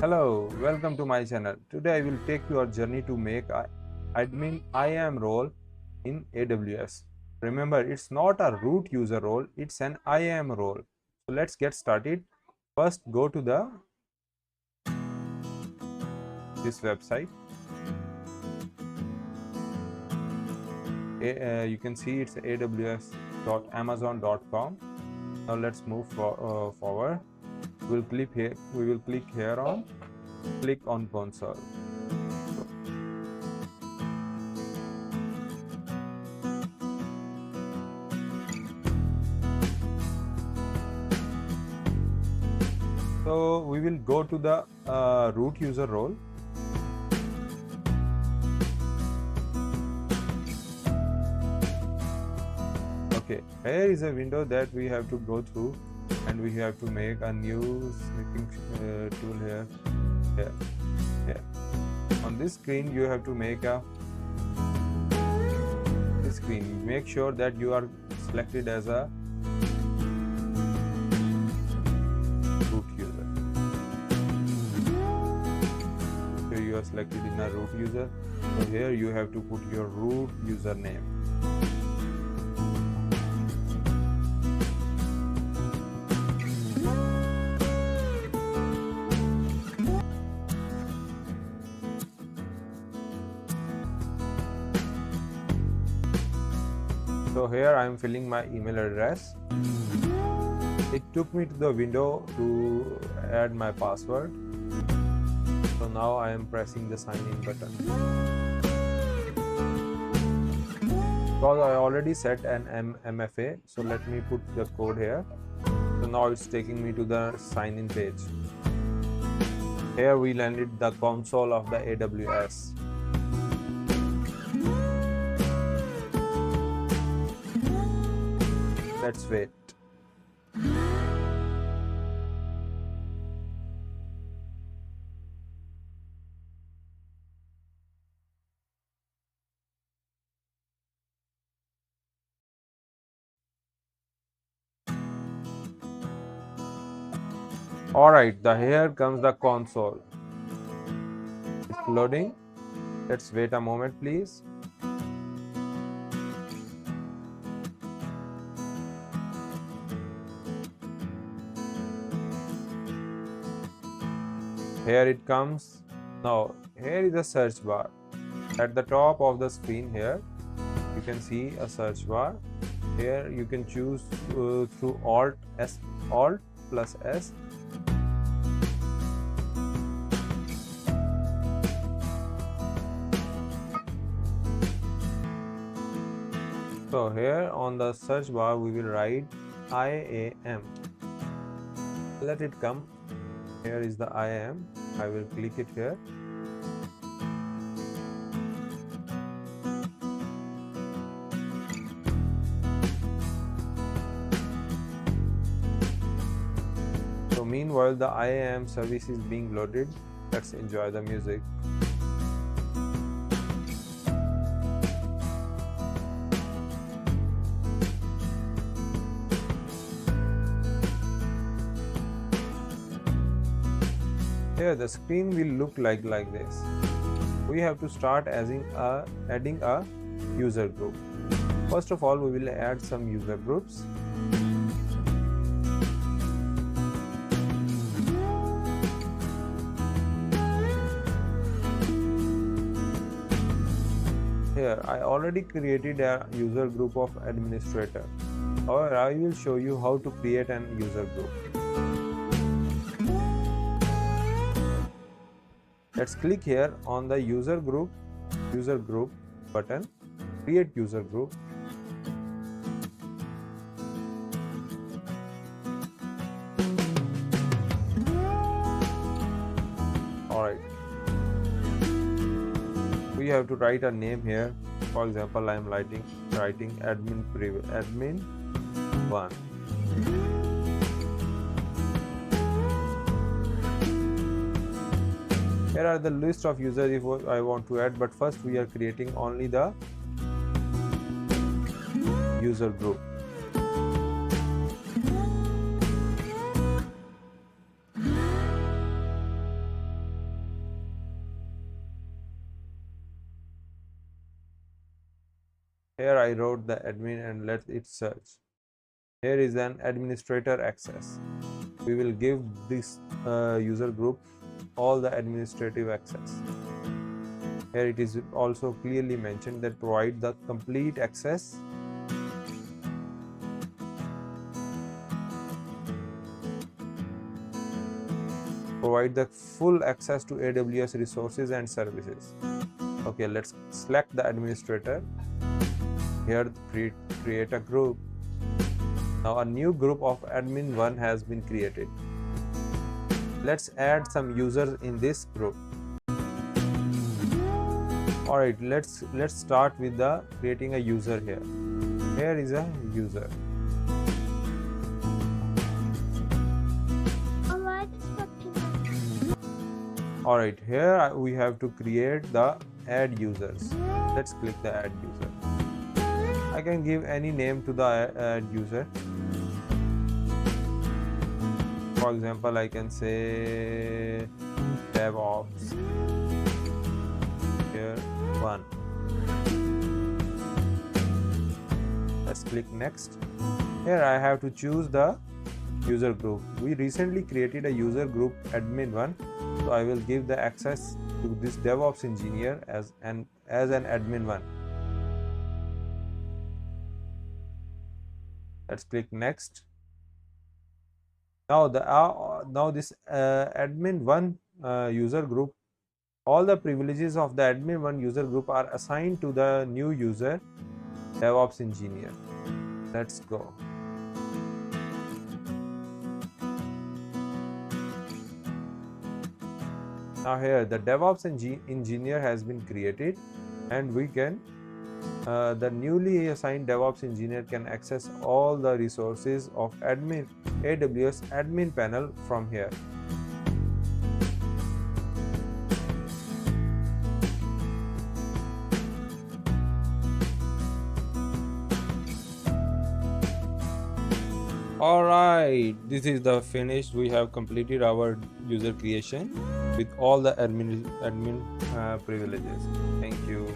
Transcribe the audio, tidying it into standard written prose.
Hello, welcome to my channel. Today I will take your journey to make a admin IAM role in AWS. Remember, it's not a root user role, it's an IAM role. So let's get started. First, go to this website. You can see it's aws.amazon.com. Now let's move forward. We will click here on click on console. So we will go to the root user role. Okay, here is a window that we have to go through, and we have to make a new snipping tool here. On this screen, you have to make this screen. Make sure that you are selected as a root user. So you are selected in a root user. So here you have to put your root username. So here I am filling my email address. It took me to the window to add my password. So now I am pressing the sign in button. Because I already set an MFA, so let me put the code here. So now it's taking me to the sign in page. Here we landed the console of the AWS. Let's wait. Alright, here comes the console. It's loading. Let's wait a moment, please. Here it comes. Now here is a search bar. At the top of the screen here you can see a search bar. Here you can choose through Alt plus S. So here on the search bar we will write IAM. Let it come. Here is the IAM. I will click it here. So meanwhile the IAM service is being loaded. Let's enjoy the music. Here the screen will look like this. We have to start adding a user group. First of all, we will add some user groups. Here I already created a user group of administrator. However, I will show you how to create an user group. Let's click here on the user group button, create user group. Alright. We have to write a name here. For example, I am writing admin 1. Here are the list of users if I want to add, but first we are creating only the user group. Here I wrote the admin and let it search. Here is an administrator access. We will give this user group all the administrative access. Here it is also clearly mentioned that provide the complete access. Provide the full access to AWS resources and services. Okay, let's select the administrator. Here create a group. Now a new group of admin1 has been created. Let's add some users in this group. Alright, let's start with the creating a user here. Here is a user. Alright, here we have to create the add users. Let's click the add user. I can give any name to the add user. For example, I can say DevOps. Here 1. Let's click next. Here I have to choose the user group. We recently created a user group admin1, so I will give the access to this DevOps engineer as an admin1. Let's click next. Now this admin1 user group, all the privileges of the admin1 user group are assigned to the new user DevOps engineer. Let's go. Now here the DevOps engineer has been created, and we can the newly assigned DevOps engineer can access all the resources of AWS admin panel from here. Alright, this is the finished. We have completed our user creation with all the admin privileges. Thank you.